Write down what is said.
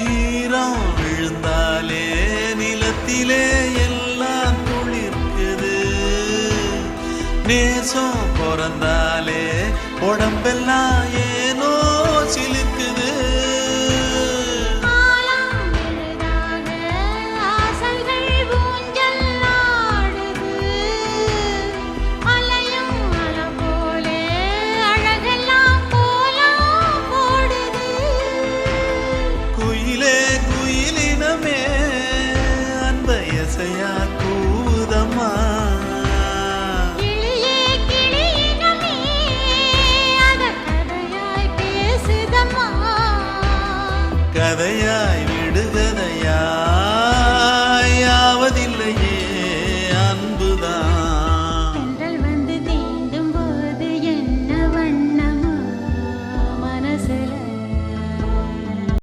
ஈரம் விழுந்தாலே நிலத்திலே எல்லாம் துளிர்க்குது. நேசம் பிறந்தாலே உடம்பெல்லாம் ஏனோ சிலுக்குது. கதையாய் விடுகதை